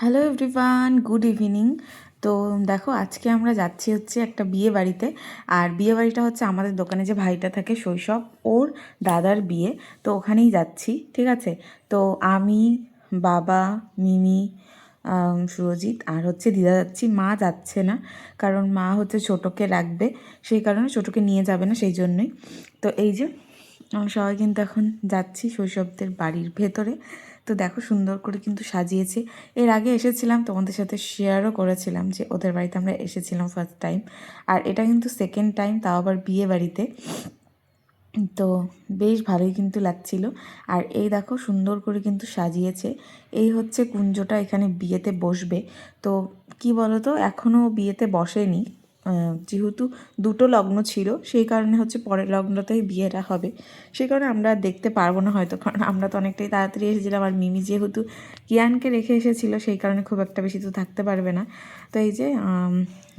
Hello everyone, good evening. তো দেখো, আজকে আমরা যাচ্ছি হচ্ছে একটা বিয়ে বাড়িতে। আর বিয়ে বাড়িটা হচ্ছে আমাদের দোকানে যে ভাইটা থাকে শৈশব, ওর দাদার বিয়ে। তো ওখানেই যাচ্ছি, ঠিক আছে। তো আমি, বাবা, মিমি, সুরজিৎ আর হচ্ছে দিদা যাচ্ছি। মা যাচ্ছে না, কারণ মা হচ্ছে ছোটোকে রাখবে, সেই কারণে ছোটোকে নিয়ে যাবে না, সেই জন্যই। তো এই যে আমরা সবাই কিন্তু এখন যাচ্ছি শৈশবদের বাড়ির ভেতরে। তো দেখো, সুন্দর করে কিন্তু সাজিয়েছে। এর আগে এসেছিলাম, তোমাদের সাথে শেয়ারও করেছিলাম যে ওদের বাড়িতে আমরা এসেছিলাম ফার্স্ট টাইম। আর এটা কিন্তু সেকেন্ড টাইম, তাও আবার বিয়ে বাড়িতে। তো বেশ ভালোই কিন্তু লাগছিল। আর এই দেখো, সুন্দর করে কিন্তু সাজিয়েছে। এই হচ্ছে কুঞ্জটা, এখানে বিয়েতে বসবে। তো কি বলো তো, এখনও বিয়েতে বসেনি, যেহেতু দুটো লগ্ন ছিল, সেই কারণে হচ্ছে পরের লগ্নতেই বিয়েটা হবে। সেই কারণে আমরা দেখতে পারবো না হয়তো, কারণ আমরা তো অনেকটাই তাড়াতাড়ি এসেছিলাম। আর মিমি যেহেতু কিয়ানকে রেখে এসেছিলো, সেই কারণে খুব একটা বেশি তো থাকতে পারবে না। তো এই যে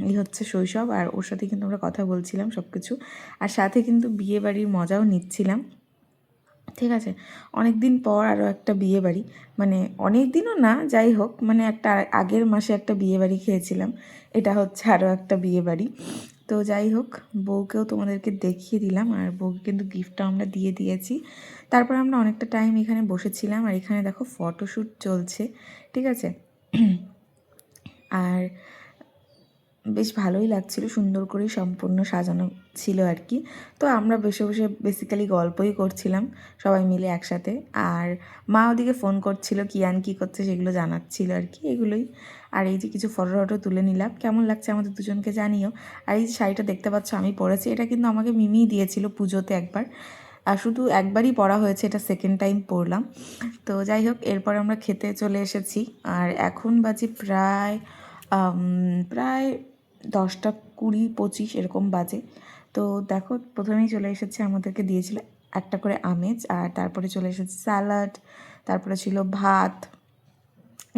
এই হচ্ছে শৈশব, আর ওর সাথে কিন্তু আমরা কথা বলছিলাম সব কিছু, আর সাথে কিন্তু বিয়ে বাড়ির মজাও নিচ্ছিলাম, ঠিক আছে। অনেক দিন পর আরও একটা বিয়ে বাড়ি, মানে অনেক দিনও না, যাই হোক, মানে একটা আগের মাসে একটা বিয়ে বাড়ি খেয়েছিলাম, এটা হচ্ছে আরও একটা বিয়ে বাড়ি। তো যাই হোক, বউকেও তোমাদেরকে দেখিয়ে দিলাম, আর বউকে কিন্তু গিফটটা আমরা দিয়ে দিয়েছি। তারপর আমরা অনেকটা টাইম এখানে বসেছিলাম, আর এখানে দেখো ফটোশ্যুট চলছে, ঠিক আছে। আর বেশ ভালোই লাগছিল, সুন্দর করে সম্পূর্ণ সাজানো ছিল আর কি। তো আমরা বসে বসে বেসিক্যালি গল্পই করছিলাম সবাই মিলে একসাথে। আর মা ওদিকে ফোন করছিল, কিয়ান কী করছে সেগুলো জানাচ্ছিল আর কি, এগুলোই। আর এই যে কিছু ফটো টটো তুলে নিলাম, কেমন লাগছে আমাদের দুজনকে জানিও। আর এই যে শাড়িটা দেখতে পাচ্ছ আমি পরেছি, এটা কিন্তু আমাকে মিমিই দিয়েছিল পুজোতে একবার, আর শুধু একবারই পরা হয়েছে, এটা সেকেন্ড টাইম পরলাম। তো যাই হোক, এরপর আমরা খেতে চলে এসেছি। আর এখন বাজে প্রায় প্রায় 10:20-25 এরকম বাজে। তো দেখো, প্রথমেই চলে এসেছে, আমাদেরকে দিয়েছিল একটা করে আমেজ, আর তারপরে চলে এসেছে স্যালাড, তারপরে ছিল ভাত।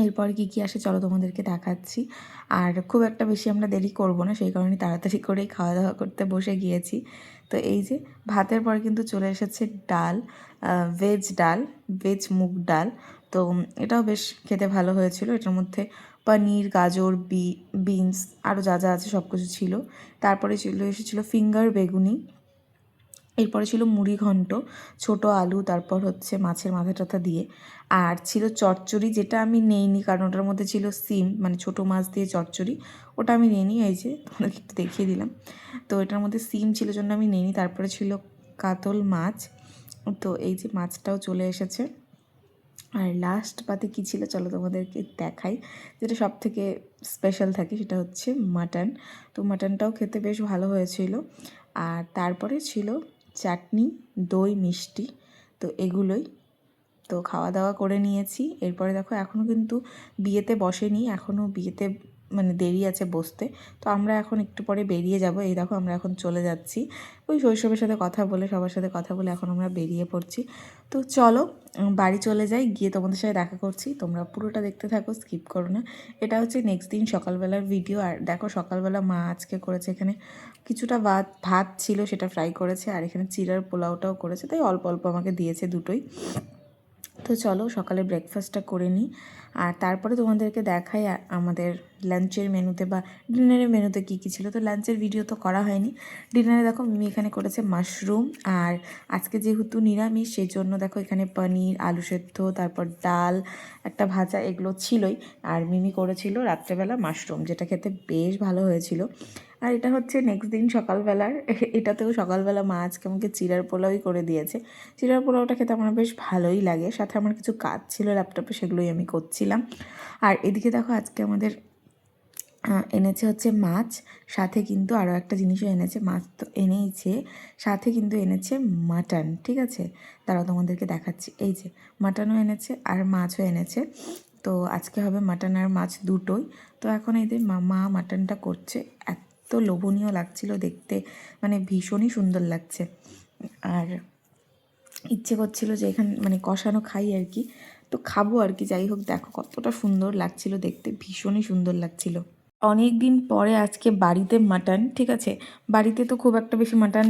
এরপর কী আসে চলো তোমাদেরকে দেখাচ্ছি। আর খুব একটা বেশি আমরা দেরি করব না, সেই কারণে তাড়াতাড়ি করেই খাওয়া দাওয়া করতে বসে গিয়েছি। তো এই যে ভাতের পর কিন্তু চলে এসেছে ডাল, ভেজ মুগ ডাল। তো এটাও বেশ খেতে ভালো হয়েছিল। এটার মধ্যে পনির, গাজর, বিনস আরও যা যা আছে সব কিছু ছিল। তারপরে চলে এসেছিলো ফিঙ্গার বেগুনি। এরপরে ছিল মুড়ি ঘন্ট, ছোট আলু, তারপর হচ্ছে মাছের মাথা টাথা দিয়ে। আর ছিল চচ্চড়ি, যেটা আমি নেইনি কারণ ওটার মধ্যে ছিল সিম, মানে ছোটো মাছ দিয়ে চচ্চড়ি, ওটা আমি নেইনি। এই যে তোমাদেরকে একটু দেখিয়ে দিলাম। তো এটার মধ্যে সিম ছিল জন্য আমি নেইনি। তারপরে ছিল কাতল মাছ, তো এই যে মাছটাও চলে এসেছে। আর লাস্ট পাতে কী ছিল চলো তোমাদেরকে দেখাই, যেটা সব থেকে স্পেশাল থাকে, সেটা হচ্ছে মাটন। তো মাটনটাও খেতে বেশ ভালো হয়েছিল। আর তারপরে ছিল চাটনি, দই, মিষ্টি। তো এগুলোই। তো খাওয়া দাওয়া করে নিয়েছি। এরপরে দেখো, এখনও কিন্তু বিয়েতে বসেনি, এখনও বিয়েতে মানে দেরি আছে বসতে। তো আমরা এখন একটু পরে বেরিয়ে যাব। এই দেখো, আমরা এখন চলে যাচ্ছি। ওই শৈশবের সাথে কথা বলে, সবার সাথে কথা বলে এখন আমরা বেরিয়ে পড়ছি। তো চলো বাড়ি চলে যাই, গিয়ে তোমাদের সাথে দেখা করছি। তোমরা পুরোটা দেখতে থাকো, স্কিপ করো না। এটা হচ্ছে নেক্সট দিন সকালবেলার ভিডিও। আর দেখো, সকালবেলা মা আজকে করেছে, এখানে কিছুটা ভাত ছিল, সেটা ফ্রাই করেছে, আর এখানে চিড়ার পোলাওটাও করেছে, তাই অল্প অল্প আমাকে দিয়েছে দুটোই। তো চলো সকালে ব্রেকফাস্টটা করে নিই, আর তারপরে তোমাদেরকে দেখাই আমাদের লাঞ্চের মেনুতে বা ডিনারের মেনুতে কী কী ছিল। তো লাঞ্চের ভিডিও তো করা হয়নি। ডিনারে দেখো, মিমি এখানে করেছে মাশরুম, আর আজকে যেহেতু নিরামিষ সেই জন্য দেখো এখানে পনির, আলু সেদ্ধ, তারপর ডাল, একটা ভাজা, এগুলো ছিলই। আর মিমি করেছিল রাত্রেবেলা মাশরুম, যেটা খেতে বেশ ভালো হয়েছিল। আর এটা হচ্ছে নেক্সট দিন সকালবেলার, এটাতেও সকালবেলা মা আজকে আমাকে চিড়ার পোলাওই করে দিয়েছে। চিড়ার পোলাওটা খেতে আমার বেশ ভালোই লাগে। সাথে আমার কিছু কাজ ছিল ল্যাপটপে, সেগুলোই আমি করছিলাম। আর এদিকে দেখো, আজকে আমাদের এনেছে হচ্ছে মাছ, সাথে কিন্তু আরও একটা জিনিসও এনেছে। মাছ তো এনেইছে, সাথে কিন্তু এনেছে মাটন, ঠিক আছে। তারাও তোমাদেরকে দেখাচ্ছি। এই যে মাটনও এনেছে আর মাছও এনেছে। তো আজকে হবে মাটন আর মাছ দুটোই। তো এখন এই যে মা মাটনটা করছে, এত লোভনীয় লাগছিল দেখতে, মানে ভীষণই সুন্দর লাগছে। আর ইচ্ছে করছিল যে এখানে মানে কষানো খাই আর কি, তো খাবো আর কি। যাই হোক, দেখো কতটা সুন্দর লাগছিল দেখতে, ভীষণই সুন্দর লাগছিল। অনেক দিন পরে আজকে বাড়িতে মাটন, ঠিক আছে। বাড়িতে তো খুব একটা বেশি মাটন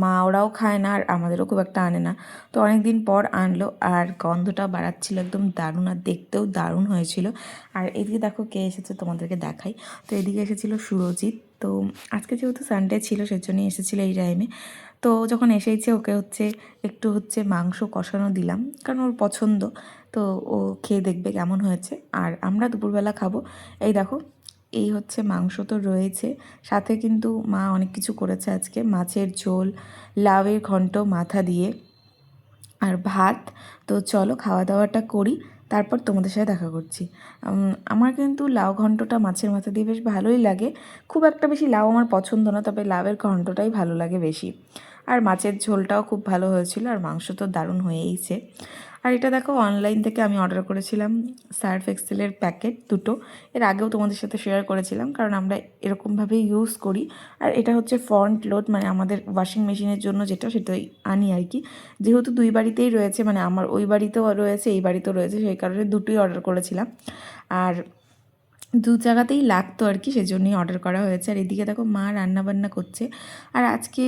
মা ওরাও খায় না আর আমাদেরও খুব একটা আনে না। তো অনেক দিন পর আনলো আর গন্ধটা বাড়াচ্ছিল একদম দারুণ, আর দেখতেও দারুণ হয়েছিল। আর এদিকে দেখো কে এসেছে তোমাদেরকে দেখাই। তো এদিকে এসেছিল সুরজিৎ। তো আজকে যেহেতু সানডে ছিল সেজন্যই এসেছিলো এই টাইমে। তো যখন এসেইছে ওকে একটু মাংস কষানো দিলাম, কারণ ওর পছন্দ। তো ও খেয়ে দেখবে কেমন হয়েছে, আর আমরা দুপুরবেলা খাবো। এই দেখো, এই মাংস তো রয়েছে, সাথে কিন্তু মা অনেক কিছু করেছে আজকে, মাছের ঝোল, লাউয়ের ঘন্ট মাথা দিয়ে, আর ভাত। তো চলো খাওয়া দাওয়াটা করি, তারপর তোমাদের সাথে দেখা করছি। আমার কিন্তু লাউ ঘন্টটা মাছের মাথা দিয়ে বেশ ভালোই লাগে। খুব একটা বেশি লাউ আমার পছন্দ না, তবে লাউয়ের ঘন্টটাই ভালো লাগে বেশি। আর মাছের ঝোলটাও খুব ভালো হয়েছিল, আর মাংস তো দারুণ হয়েইছে। আর এটা দেখো, অনলাইন থেকে আমি অর্ডার করেছিলাম সার্ফ এক্সেলের প্যাকেট দুটো। এর আগেও তোমাদের সাথে শেয়ার করেছিলাম, কারণ আমরা এরকমভাবেই ইউজ করি। আর এটা ফ্রন্ট লোড, মানে আমাদের ওয়াশিং মেশিনের জন্য যেটা, সেটাই আনি আর কি। যেহেতু দুই বাড়িতেই রয়েছে, মানে আমার ওই বাড়িতেও রয়েছে, এই বাড়িতেও রয়েছে, সেই কারণে দুটোই অর্ডার করেছিলাম। আর দু জায়গাতেই লাগতো আর কি, সেজন্যই অর্ডার করা হয়েছে। আর এদিকে দেখো মা রান্নাবান্না করছে। আর আজকে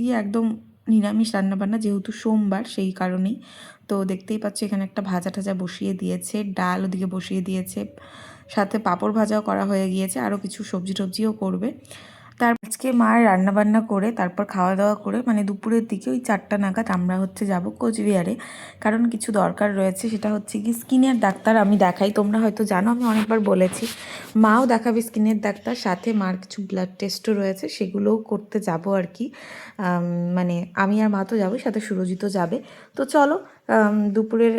গিয়ে একদম নিরামিষ রান্নাবান্না, যেহেতু সোমবার সেই কারণেই। তো দেখতেই পাচ্ছ এখানে একটা ভাজা টাজা বসিয়ে দিয়েছে, ডাল ওদিকে বসিয়ে দিয়েছে, সাথে পাঁপড় ভাজাও করা হয়ে গিয়েছে, আরও কিছু সবজি টবজিও করবে। আজকে মার রান্নাবান্না করে তারপর খাওয়া দাওয়া করে, মানে দুপুরের দিকে ওই 4টা নাগাদ আমরা যাব কোচবিহারে, কারণ কিছু দরকার রয়েছে। সেটা কি স্কিনের ডাক্তার আমি দেখাই, তোমরা হয়তো জানো, আমি অনেকবার বলেছি। মাও দেখাবে স্কিনের ডাক্তার, সাথে মার কিছু ব্লাড টেস্টও রয়েছে, সেগুলোও করতে যাব আর কি। মানে আমি আর মা তো যাবোই, সাথে সুরজিতও যাবে। তো চলো দুপুরের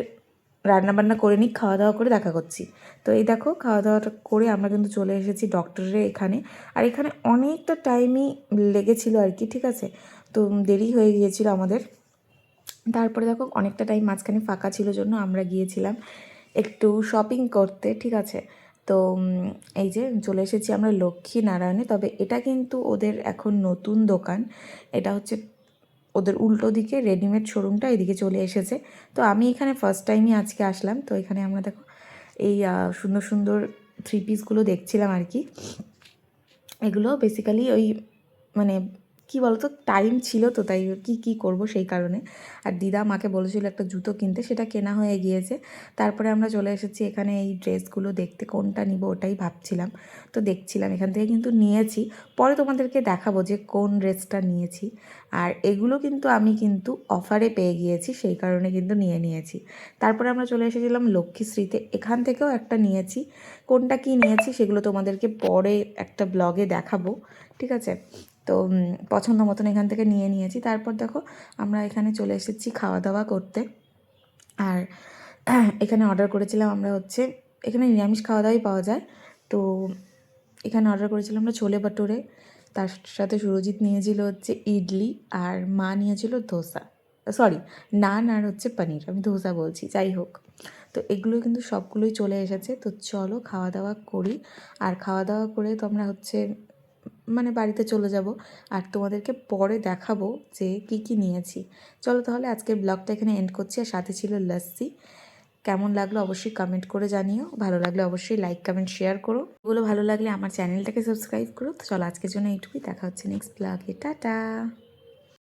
রান্নাবান্না করে নিই, খাওয়া দাওয়া করে দেখা করছি। তো এই দেখো, খাওয়া দাওয়াটা করে আমরা কিন্তু চলে এসেছি ডক্টরের এখানে। আর এখানে অনেকটা টাইমই লেগেছিল আর কি, ঠিক আছে। তো দেরি হয়ে গিয়েছিল আমাদের। তারপরে দেখো অনেকটা টাইম মাঝখানে ফাঁকা ছিল জন্য আমরা গিয়েছিলাম একটু শপিং করতে, ঠিক আছে। তো এই যে চলে এসেছি আমরা লক্ষ্মী নারায়ণে। তবে এটা কিন্তু ওদের এখন নতুন দোকান, এটা ওদের উল্টো দিকে রেডিমেড শোরুমটা এদিকে চলে এসেছে। তো আমি এখানে ফার্স্ট টাইমই আজকে আসলাম। তো এখানে আমরা দেখো এই সুন্দর সুন্দর 3 পিসগুলো দেখছিলাম আর কি। এগুলো বেসিক্যালি ওই মানে কি বলতো, টাইম ছিল তো, তাই কি করব সেই কারণে। আর দিদা মাকে বলেছিল একটা জুতো কিনতে, সেটা কেনা হয়ে গিয়েছে। তারপরে আমরা চলে এসেছি এখানে এই ড্রেসগুলো দেখতে, কোনটা নিব ওটাই ভাবছিলাম। তো দেখছিলাম, এখান থেকে কিন্তু নিয়েছি, পরে তোমাদেরকে দেখাবো যে কোন ড্রেসটা নিয়েছি। আর এগুলো কিন্তু আমি অফারে পেয়ে গিয়েছি, সেই কারণে কিন্তু নিয়েছি। তারপরে আমরা চলে এসেছিলাম লক্ষ্মীশ্রীতে, এখান থেকেও একটা নিয়েছি। কোনটা কি নিয়েছি সেগুলো তোমাদেরকে পরে একটা ব্লগে দেখাবো, ঠিক আছে। তো পছন্দ মতন এখান থেকে নিয়েছি। তারপর দেখো আমরা এখানে চলে এসেছি খাওয়া দাওয়া করতে। আর এখানে অর্ডার করেছিলাম আমরা এখানে নিরামিষ খাওয়া দাওয়াই পাওয়া যায়। তো এখানে অর্ডার করেছিলাম আমরা ছোলে ভাটুরে, তার সাথে সুরজিৎ নিয়েছিল ইডলি, আর মা নিয়েছিল ধোসা, সরি নান, আর পনির, আমি ধোসা বলছি, যাই হোক। তো এগুলো কিন্তু সবগুলোই চলে এসেছে। তো চলো খাওয়া দাওয়া করি, আর খাওয়া দাওয়া করে তো আমরা মানে বাড়িতে চলে যাব, আর তোমাদেরকে পরে দেখাবো যে কি নিয়েছি। চলো তাহলে আজকের ব্লগটা এখানে এন্ড করছি। আর সাথে ছিল লস্যি। কেমন লাগলো অবশ্যই কমেন্ট করে জানিও, ভালো লাগলে অবশ্যই লাইক কমেন্ট শেয়ার করো, এগুলো ভালো লাগলে আমার চ্যানেলটাকে সাবস্ক্রাইব করো। তো চলো আজকের জন্য এইটুকুই, দেখা হচ্ছে নেক্সট ব্লগে, টাটা।